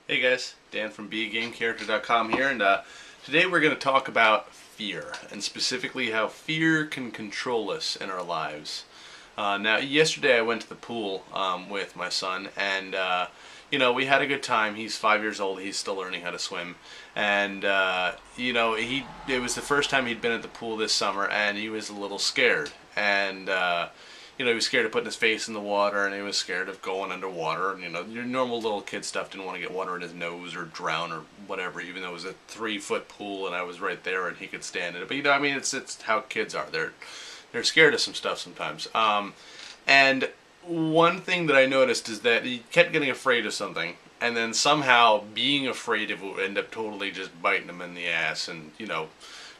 Hey guys, Dan from BeAGameCharacter.com here, and today we're going to talk about fear, and specifically how fear can control us in our lives. Now, yesterday I went to the pool with my son, and we had a good time. He's 5 years old. He's still learning how to swim, and it was the first time he'd been at the pool this summer, and he was a little scared, and he was scared of putting his face in the water, and he was scared of going underwater. And your normal little kid stuff, didn't want to get water in his nose or drown or whatever. Even though it was a 3 foot pool and I was right there and he could stand in it. But it's how kids are. They're scared of some stuff sometimes. And one thing that I noticed is that he kept getting afraid of something, and then somehow being afraid of it would end up totally just biting him in the ass, and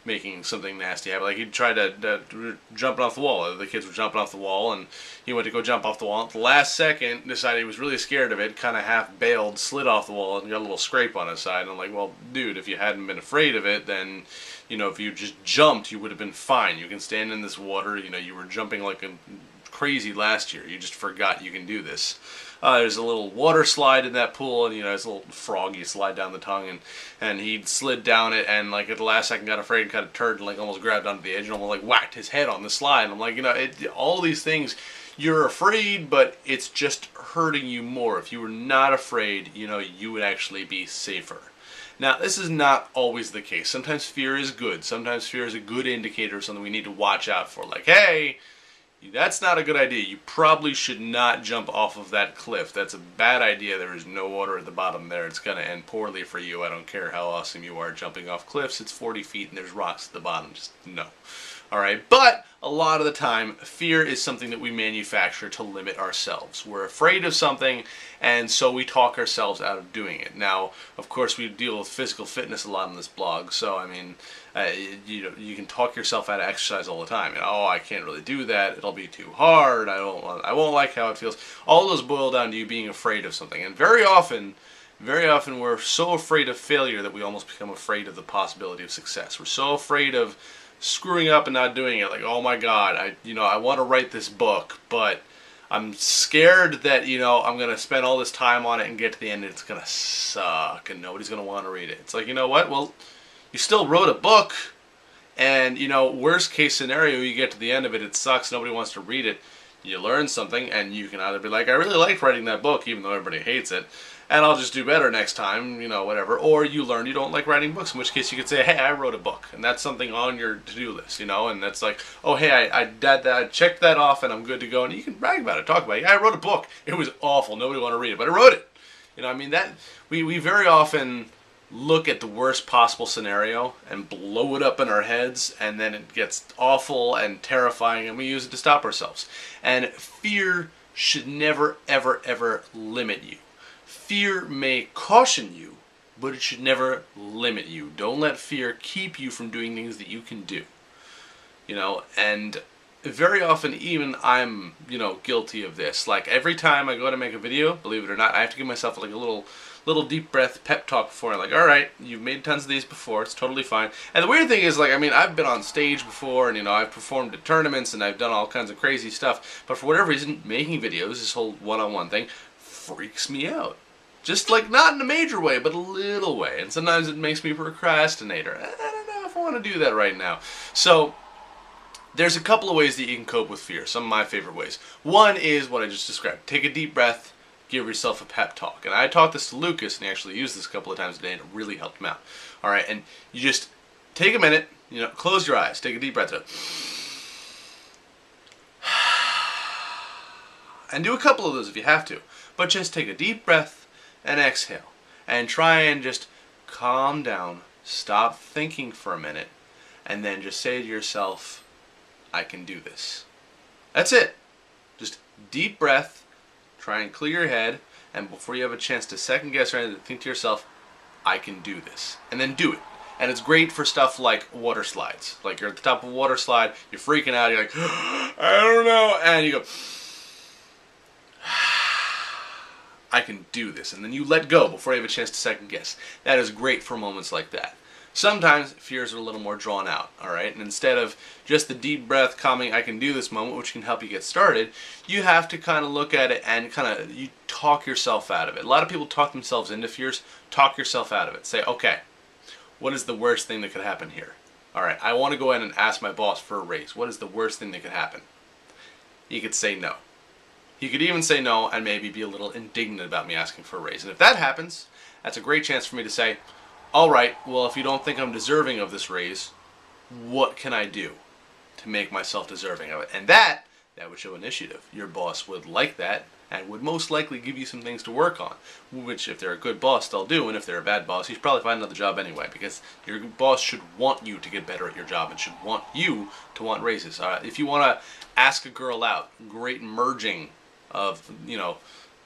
making something nasty happen. Like he'd try to jumping off the wall. The kids were jumping off the wall, and he went to go jump off the wall. At the last second, decided he was really scared of it, kind of half bailed, slid off the wall, and got a little scrape on his side. And I'm like, well, dude, if you hadn't been afraid of it, then, if you just jumped, you would have been fine. You can stand in this water. You were jumping like a crazy last year. You just forgot you can do this. There's a little water slide in that pool, and there's a little frog you slide down the tongue, and he slid down it, and like at the last second got afraid and kind of turned and like almost grabbed onto the edge and almost like whacked his head on the slide. And I'm like, all these things, you're afraid, but it's just hurting you more. If you were not afraid, you would actually be safer. Now, this is not always the case. Sometimes fear is good. Sometimes fear is a good indicator of something we need to watch out for. Like, hey, that's not a good idea. You probably should not jump off of that cliff. That's a bad idea. There is no water at the bottom there. It's going to end poorly for you. I don't care how awesome you are jumping off cliffs. It's 40 feet and there's rocks at the bottom. Just no. Alright, but a lot of the time, fear is something that we manufacture to limit ourselves. We're afraid of something, and so we talk ourselves out of doing it. Now, of course, we deal with physical fitness a lot on this blog, so I mean, you can talk yourself out of exercise all the time. Oh, I can't really do that. It'll be too hard. I won't like how it feels. All those boil down to you being afraid of something, and very often we're so afraid of failure that we almost become afraid of the possibility of success. We're so afraid of screwing up and not doing it. Like, oh my God, I want to write this book, but I'm scared that, I'm going to spend all this time on it and get to the end and it's going to suck and nobody's going to want to read it. It's like, you know what? Well, you still wrote a book, and, worst case scenario, you get to the end of it, it sucks, nobody wants to read it. You learn something, and you can either be like, I really liked writing that book, even though everybody hates it, and I'll just do better next time, whatever. Or you learn you don't like writing books, in which case you could say, hey, I wrote a book, and that's something on your to-do list, and that's like, oh, hey, I did that, I checked that off, and I'm good to go, and you can brag about it, talk about it. Yeah, I wrote a book. It was awful. Nobody wanted to read it, but I wrote it. That we very often look at the worst possible scenario and blow it up in our heads, and then it gets awful and terrifying, and we use it to stop ourselves. And fear should never, ever, ever limit you. Fear may caution you, but it should never limit you. Don't let fear keep you from doing things that you can do. And very often, even I'm, guilty of this. Like, every time I go to make a video, believe it or not, I have to give myself like a little deep breath pep talk before. I'm like, all right, you've made tons of these before, it's totally fine. And the weird thing is, like, I've been on stage before, and I've performed at tournaments, and I've done all kinds of crazy stuff, but for whatever reason, making videos, this whole one-on-one thing, freaks me out. Just like, not in a major way, but a little way. And sometimes it makes me a procrastinator. I don't know if I want to do that right now. So there's a couple of ways that you can cope with fear. Some of my favorite ways. One is what I just described. Take a deep breath, give yourself a pep talk. And I taught this to Lucas, and he actually used this a couple of times a day, and it really helped him out. Alright, and you just take a minute, close your eyes, take a deep breath, and do a couple of those if you have to. But just take a deep breath and exhale. And try and just calm down, stop thinking for a minute, and then just say to yourself, I can do this. That's it. Just deep breath, try and clear your head, and before you have a chance to second guess or anything, think to yourself, I can do this. And then do it. And it's great for stuff like water slides. Like, you're at the top of a water slide, you're freaking out, you're like, I don't know, and you go, I can do this. And then you let go before you have a chance to second guess. That is great for moments like that. Sometimes fears are a little more drawn out, all right? And instead of just the deep breath, calming, I can do this moment, which can help you get started, you have to kind of look at it and you talk yourself out of it. A lot of people talk themselves into fears. Talk yourself out of it. Say, okay, what is the worst thing that could happen here? All right, I want to go in and ask my boss for a raise. What is the worst thing that could happen? You could say no. You could even say no and maybe be a little indignant about me asking for a raise. And if that happens, that's a great chance for me to say, all right, well, if you don't think I'm deserving of this raise, what can I do to make myself deserving of it? And that would show initiative. Your boss would like that and would most likely give you some things to work on, which if they're a good boss, they'll do. And if they're a bad boss, you should probably find another job anyway, because your boss should want you to get better at your job and should want you to want raises. If you want to ask a girl out, great merging of,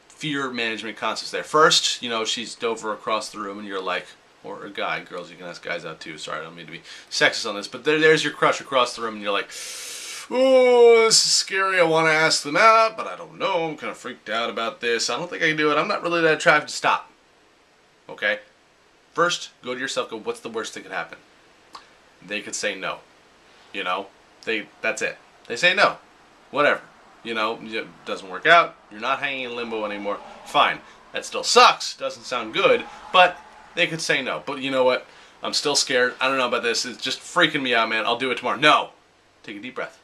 fear management concepts there. First, she's over across the room and you're like, or a guy, girls, you can ask guys out too. Sorry, I don't mean to be sexist on this, but there's your crush across the room and you're like, oh, this is scary. I want to ask them out, but I don't know. I'm kind of freaked out about this. I don't think I can do it. I'm not really that attracted to stop. Okay? First, go to yourself, go, what's the worst that could happen? They could say no. That's it. They say no. Whatever. It doesn't work out. You're not hanging in limbo anymore. Fine. That still sucks. Doesn't sound good, but they could say no. But you know what? I'm still scared. I don't know about this. It's just freaking me out, man. I'll do it tomorrow. No. Take a deep breath.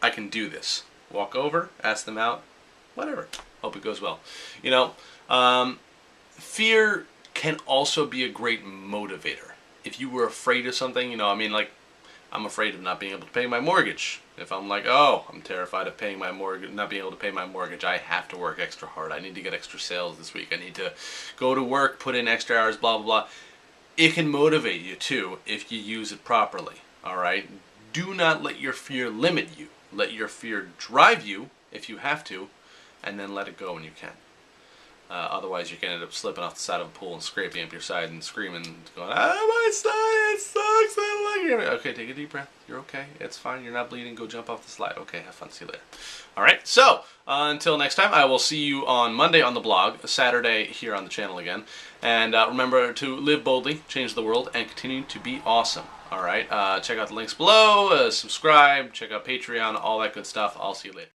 I can do this. Walk over, ask them out, whatever. Hope it goes well. Fear can also be a great motivator. If you were afraid of something, I'm afraid of not being able to pay my mortgage. If I'm like, oh, I'm terrified of paying my mortgage, not being able to pay my mortgage, I have to work extra hard. I need to get extra sales this week. I need to go to work, put in extra hours, blah, blah, blah. It can motivate you too if you use it properly, all right? Do not let your fear limit you. Let your fear drive you if you have to, and then let it go when you can. Otherwise, you can end up slipping off the side of a pool and scraping up your side and screaming, going, my side, it sucks, I don't like it. Okay, take a deep breath. You're okay. It's fine. You're not bleeding. Go jump off the slide. Okay, have fun. See you later. All right, so until next time, I will see you on Monday on the blog, Saturday here on the channel again. And remember to live boldly, change the world, and continue to be awesome. All right, check out the links below, subscribe, check out Patreon, all that good stuff. I'll see you later.